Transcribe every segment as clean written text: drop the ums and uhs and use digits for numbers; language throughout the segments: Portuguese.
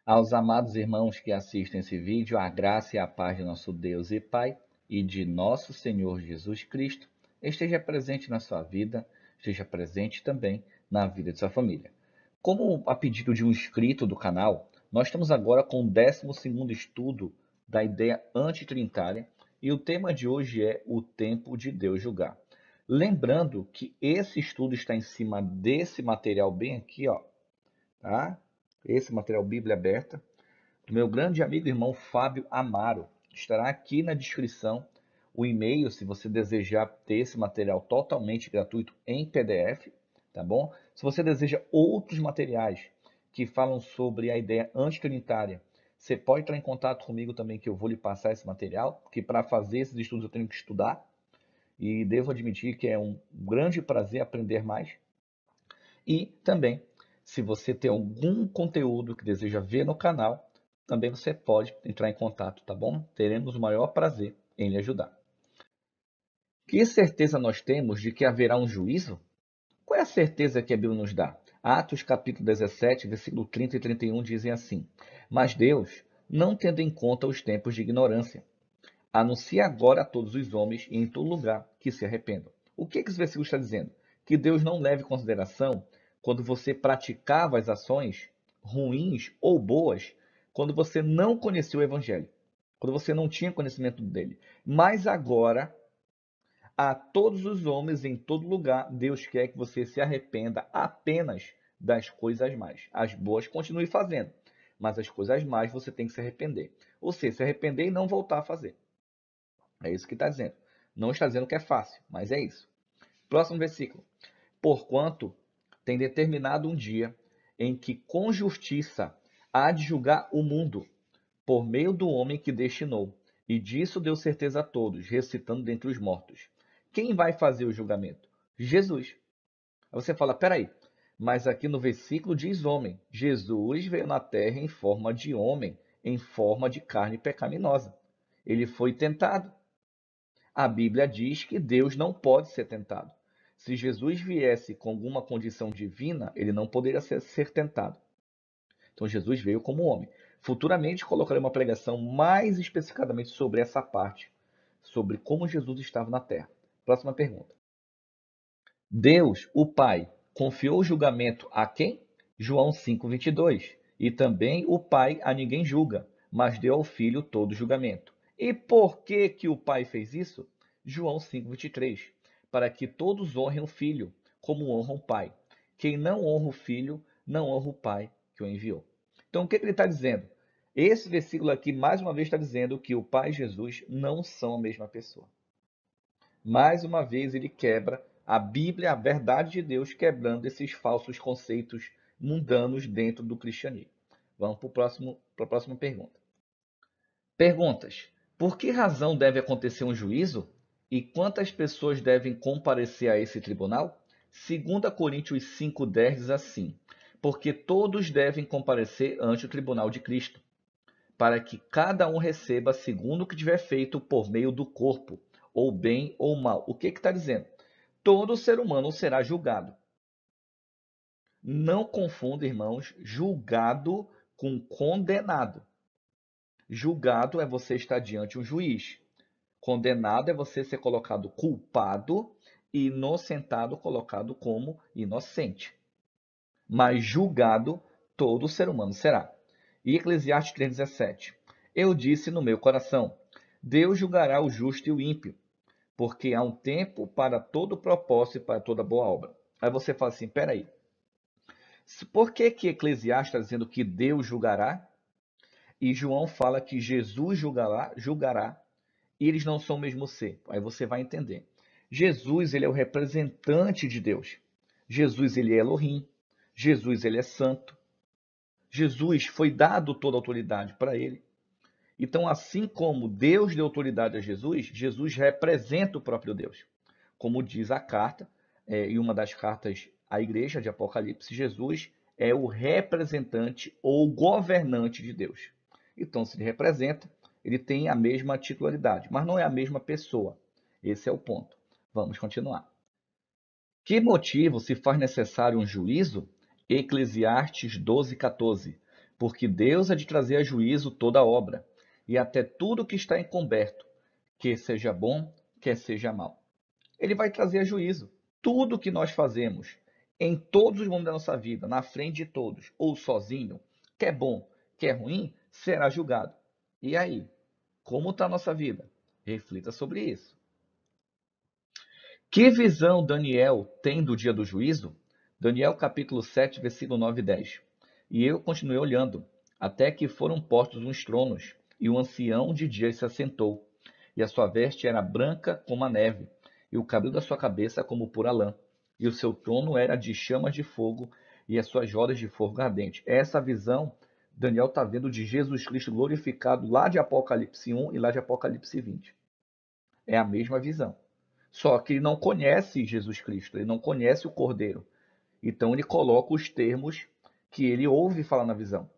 Aos amados irmãos que assistem esse vídeo, a graça e a paz de nosso Deus e Pai e de nosso Senhor Jesus Cristo esteja presente na sua vida, esteja presente também na vida de sua família. Como a pedido de um inscrito do canal, nós estamos agora com o 12º estudo da ideia antitrinitária e o tema de hoje é o tempo de Deus julgar. Lembrando que esse estudo está em cima desse material bem aqui, ó, tá? Esse material Bíblia aberta, do meu grande amigo e irmão Fábio Amaro. Estará aqui na descrição o e-mail, se você desejar ter esse material totalmente gratuito em PDF, tá bom? Se você deseja outros materiais que falam sobre a ideia antitrinitária, você pode entrar em contato comigo também, que eu vou lhe passar esse material, porque para fazer esses estudos eu tenho que estudar, e devo admitir que é um grande prazer aprender mais. E também, se você tem algum conteúdo que deseja ver no canal, também você pode entrar em contato, tá bom? Teremos o maior prazer em lhe ajudar. Que certeza nós temos de que haverá um juízo? Qual é a certeza que a Bíblia nos dá? Atos capítulo 17, versículo 30 e 31 dizem assim: Mas Deus, não tendo em conta os tempos de ignorância, anuncia agora a todos os homens e em todo lugar que se arrependam. O que esse versículo está dizendo? Que Deus não leva em consideração quando você praticava as ações ruins ou boas, quando você não conhecia o Evangelho, quando você não tinha conhecimento dele. Mas agora, a todos os homens em todo lugar, Deus quer que você se arrependa apenas das coisas más. As boas continue fazendo, mas as coisas más você tem que se arrepender. Ou seja, se arrepender e não voltar a fazer. É isso que está dizendo. Não está dizendo que é fácil, mas é isso. Próximo versículo. Porquanto tem determinado um dia em que com justiça há de julgar o mundo, por meio do homem que destinou. E disso deu certeza a todos, ressuscitando dentre os mortos. Quem vai fazer o julgamento? Jesus. Aí você fala, peraí, mas aqui no versículo diz homem. Jesus veio na terra em forma de homem, em forma de carne pecaminosa. Ele foi tentado. A Bíblia diz que Deus não pode ser tentado. Se Jesus viesse com alguma condição divina, ele não poderia ser tentado. Então Jesus veio como homem. Futuramente colocarei uma pregação mais especificadamente sobre essa parte, sobre como Jesus estava na terra. Próxima pergunta. Deus, o Pai, confiou o julgamento a quem? João 5:22. E também o Pai a ninguém julga, mas deu ao Filho todo julgamento. E por que que o Pai fez isso? João 5:23. Para que todos honrem o Filho, como honram o Pai. Quem não honra o Filho, não honra o Pai que o enviou. Então, o que ele está dizendo? Esse versículo aqui, mais uma vez, está dizendo que o Pai e Jesus não são a mesma pessoa. Mais uma vez, ele quebra a Bíblia, a verdade de Deus, quebrando esses falsos conceitos mundanos dentro do cristianismo. Vamos para a próxima pergunta. Perguntas. Por que razão deve acontecer um juízo? E quantas pessoas devem comparecer a esse tribunal? 2 Coríntios 5,10 diz assim: Porque todos devem comparecer ante o tribunal de Cristo, para que cada um receba segundo o que tiver feito por meio do corpo, ou bem ou mal. O que está dizendo? Todo ser humano será julgado. Não confunda, irmãos, julgado com condenado. Julgado é você estar diante de um juiz. Condenado é você ser colocado culpado e inocentado colocado como inocente. Mas julgado todo ser humano será. E Eclesiastes 3,17. Eu disse no meu coração, Deus julgará o justo e o ímpio, porque há um tempo para todo propósito e para toda boa obra. Aí você fala assim, peraí, por que que Eclesiastes está dizendo que Deus julgará? E João fala que Jesus julgará, e eles não são o mesmo ser. Aí você vai entender. Jesus, ele é o representante de Deus. Jesus, ele é Elohim. Jesus, ele é santo. Jesus foi dado toda a autoridade para ele. Então, assim como Deus deu autoridade a Jesus, Jesus representa o próprio Deus. Como diz a carta, em uma das cartas à igreja de Apocalipse, Jesus é o representante ou governante de Deus. Então, se ele representa, ele tem a mesma titularidade, mas não é a mesma pessoa. Esse é o ponto. Vamos continuar. Que motivo se faz necessário um juízo? Eclesiastes 12:14. porque Deus há de trazer a juízo toda a obra, e até tudo que está encoberto, quer seja bom, quer seja mal. Ele vai trazer a juízo. Tudo que nós fazemos, em todos os momentos da nossa vida, na frente de todos, ou sozinho, quer bom, quer ruim, será julgado. E aí? Como está a nossa vida? Reflita sobre isso. Que visão Daniel tem do dia do juízo? Daniel capítulo 7, versículo 9 e 10. E eu continuei olhando, até que foram postos uns tronos, e o ancião de dias se assentou, e a sua veste era branca como a neve, e o cabelo da sua cabeça como pura lã, e o seu trono era de chamas de fogo, e as suas rodas de fogo ardente. Essa visão Daniel está vendo de Jesus Cristo glorificado lá de Apocalipse 1 e lá de Apocalipse 20. É a mesma visão. Só que ele não conhece Jesus Cristo, ele não conhece o Cordeiro. Então ele coloca os termos que ele ouve falar na visão.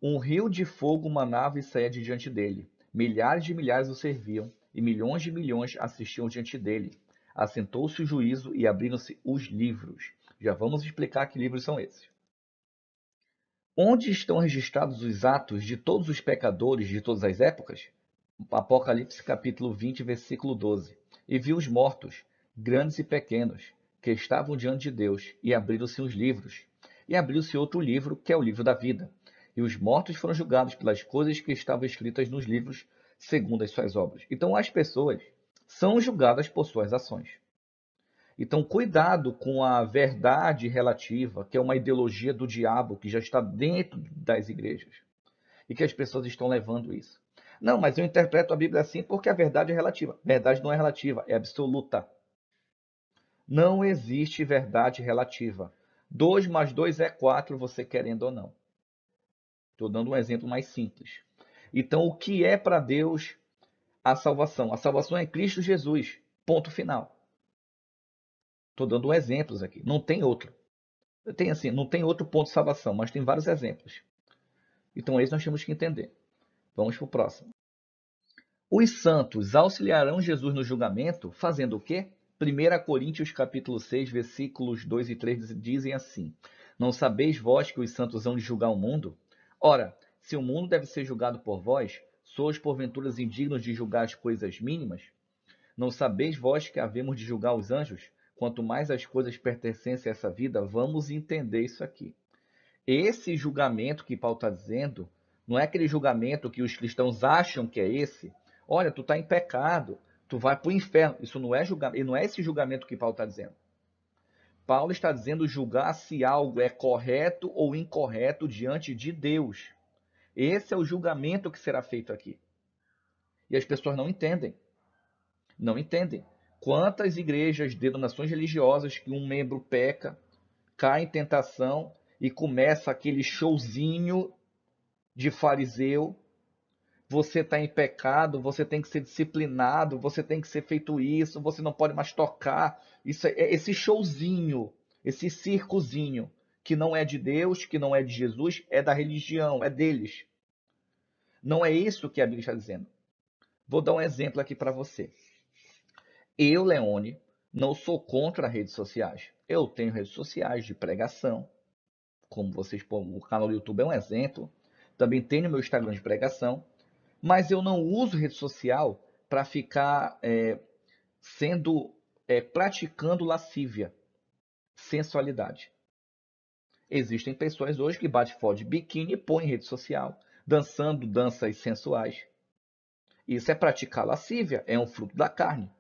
Um rio de fogo manava e saía de diante dele. Milhares de milhares o serviam, e milhões de milhões assistiam diante dele. Assentou-se o juízo e abriram-se os livros. Já vamos explicar que livros são esses. Onde estão registrados os atos de todos os pecadores de todas as épocas? Apocalipse capítulo 20, versículo 12. E viu os mortos, grandes e pequenos, que estavam diante de Deus, e abriram-se os livros. E abriu-se outro livro, que é o livro da vida. E os mortos foram julgados pelas coisas que estavam escritas nos livros, segundo as suas obras. Então as pessoas são julgadas por suas ações. Então, cuidado com a verdade relativa, que é uma ideologia do diabo que já está dentro das igrejas e que as pessoas estão levando isso. Não, mas eu interpreto a Bíblia assim porque a verdade é relativa. Verdade não é relativa, é absoluta. Não existe verdade relativa. 2 mais 2 é 4, você querendo ou não. Estou dando um exemplo mais simples. Então, o que é para Deus a salvação? A salvação é Cristo Jesus. Ponto final. Estou dando exemplos aqui. Não tem outro. Tem assim, não tem outro ponto de salvação, mas tem vários exemplos. Então, esse nós temos que entender. Vamos para o próximo. Os santos auxiliarão Jesus no julgamento, fazendo o quê? 1 Coríntios capítulo 6, versículos 2 e 3 dizem assim: Não sabeis vós que os santos hão de julgar o mundo? Ora, se o mundo deve ser julgado por vós, sois porventura indignos de julgar as coisas mínimas? Não sabeis vós que havemos de julgar os anjos? Quanto mais as coisas pertencentes a essa vida, vamos entender isso aqui. Esse julgamento que Paulo está dizendo, não é aquele julgamento que os cristãos acham que é esse. Olha, tu está em pecado, tu vai para o inferno. Isso não é julgamento, não é esse julgamento que Paulo está dizendo. Paulo está dizendo julgar se algo é correto ou incorreto diante de Deus. Esse é o julgamento que será feito aqui. E as pessoas não entendem. Não entendem. Quantas igrejas, denominações religiosas que um membro peca, cai em tentação e começa aquele showzinho de fariseu, você está em pecado, você tem que ser disciplinado, você tem que ser feito isso, você não pode mais tocar. Isso é esse showzinho, esse circozinho, que não é de Deus, que não é de Jesus, é da religião, é deles. Não é isso que a Bíblia está dizendo. Vou dar um exemplo aqui para você. Eu, Leone, não sou contra redes sociais. Eu tenho redes sociais de pregação, como vocês, o canal do YouTube é um exemplo. Também tenho meu Instagram de pregação, mas eu não uso rede social para ficar praticando lascívia, sensualidade. Existem pessoas hoje que batem foto de biquíni e põem em rede social, dançando danças sensuais. Isso é praticar lascívia, é um fruto da carne.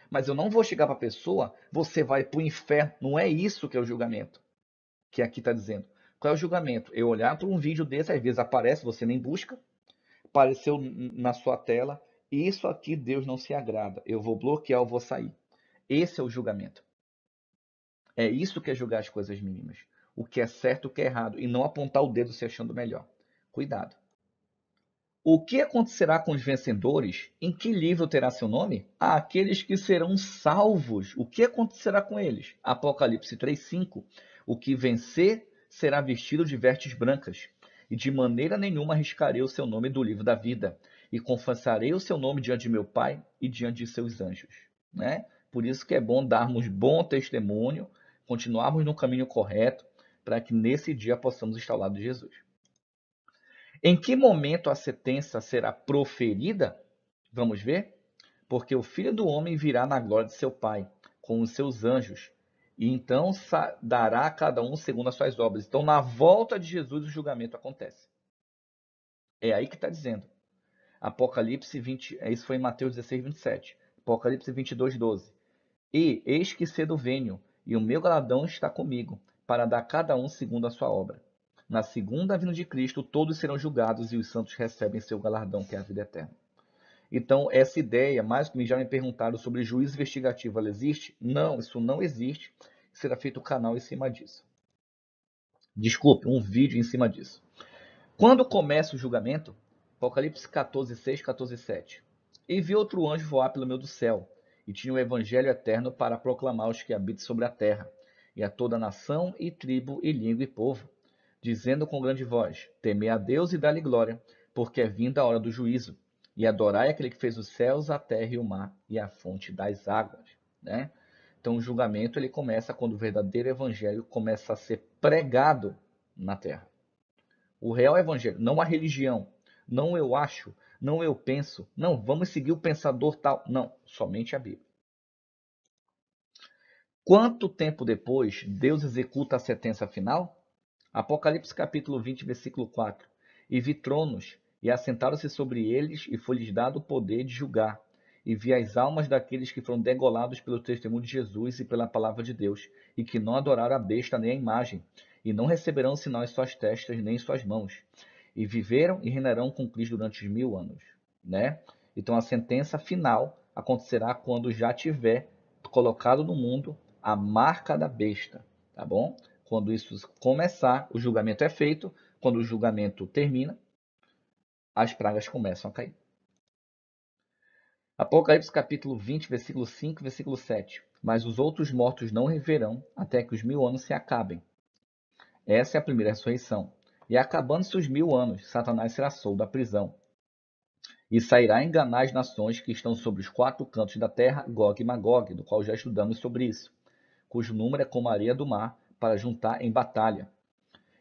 Mas eu não vou chegar para a pessoa, você vai para o inferno. Não é isso que é o julgamento, que aqui está dizendo. Qual é o julgamento? Eu olhar para um vídeo desse, às vezes aparece, você nem busca, apareceu na sua tela, isso aqui Deus não se agrada, eu vou bloquear, eu vou sair. Esse é o julgamento. É isso que é julgar as coisas mínimas. O que é certo, o que é errado, e não apontar o dedo se achando melhor. Cuidado. O que acontecerá com os vencedores? Em que livro terá seu nome? Aqueles que serão salvos. O que acontecerá com eles? Apocalipse 3:5. O que vencer será vestido de vestes brancas, e de maneira nenhuma arriscarei o seu nome do livro da vida, e confessarei o seu nome diante de meu Pai e diante de seus anjos. Né? Por isso que é bom darmos bom testemunho, continuarmos no caminho correto, para que nesse dia possamos estar ao lado de Jesus. Em que momento a sentença será proferida? Vamos ver? Porque o Filho do Homem virá na glória de seu Pai, com os seus anjos, e então dará a cada um segundo as suas obras. Então, na volta de Jesus, o julgamento acontece. É aí que está dizendo. Apocalipse 20, isso foi em Mateus 16, 27. Apocalipse 22, 12. E eis que cedo venho, e o meu galardão está comigo, para dar a cada um segundo a sua obra. Na segunda vinda de Cristo, todos serão julgados e os santos recebem seu galardão, que é a vida eterna. Então, essa ideia, mais que já me perguntaram sobre juízo investigativo, ela existe? Não, isso não existe. Será feito um canal em cima disso. Desculpe, um vídeo em cima disso. Quando começa o julgamento, Apocalipse 14, 6, 14, 7. E vi outro anjo voar pelo meio do céu, e tinha o evangelho eterno para proclamar aos que habitam sobre a terra, e a toda nação, e tribo, e língua, e povo, dizendo com grande voz: Temei a Deus e dá-lhe glória, porque é vinda a hora do juízo, e adorai aquele que fez os céus, a terra e o mar, e a fonte das águas. Né? Então o julgamento ele começa quando o verdadeiro evangelho começa a ser pregado na terra. O real evangelho, não a religião, não eu acho, não eu penso, não vamos seguir o pensador tal, não, somente a Bíblia. Quanto tempo depois Deus executa a sentença final? Apocalipse capítulo 20, versículo 4. E vi tronos, e assentaram-se sobre eles, e foi-lhes dado o poder de julgar. E vi as almas daqueles que foram degolados pelo testemunho de Jesus e pela palavra de Deus, e que não adoraram a besta nem a imagem, e não receberão sinal em suas testas nem em suas mãos. E viveram e reinarão com Cristo durante os 1000 anos. Né? Então a sentença final acontecerá quando já tiver colocado no mundo a marca da besta. Tá bom? Quando isso começar, o julgamento é feito. Quando o julgamento termina, as pragas começam a cair. Apocalipse capítulo 20, versículo 5, versículo 7. Mas os outros mortos não reverão até que os 1000 anos se acabem. Essa é a primeira ressurreição. E acabando-se os 1000 anos, Satanás será solto da prisão. E sairá a enganar as nações que estão sobre os 4 cantos da terra, Gog e Magog, do qual já estudamos sobre isso, cujo número é como a areia do mar, para juntar em batalha.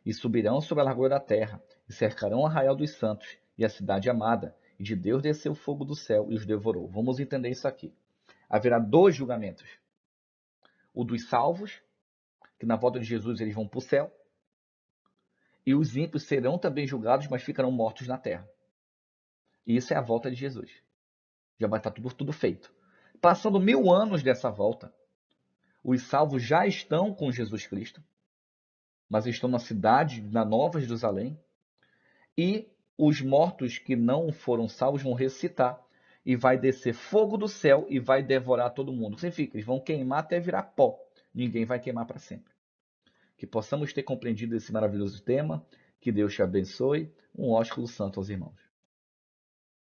E subirão sobre a largura da terra, e cercarão o arraial dos santos, e a cidade amada, e de Deus desceu o fogo do céu e os devorou. Vamos entender isso aqui. Haverá 2 julgamentos. O dos salvos, que na volta de Jesus eles vão para o céu, e os ímpios serão também julgados, mas ficarão mortos na terra. E isso é a volta de Jesus. Já vai estar tudo feito. Passando 1000 anos dessa volta, os salvos já estão com Jesus Cristo, mas estão na cidade, na Nova Jerusalém, e os mortos que não foram salvos vão ressuscitar, e vai descer fogo do céu e vai devorar todo mundo. Significa, eles vão queimar até virar pó. Ninguém vai queimar para sempre. Que possamos ter compreendido esse maravilhoso tema. Que Deus te abençoe. Um ósculo santo aos irmãos.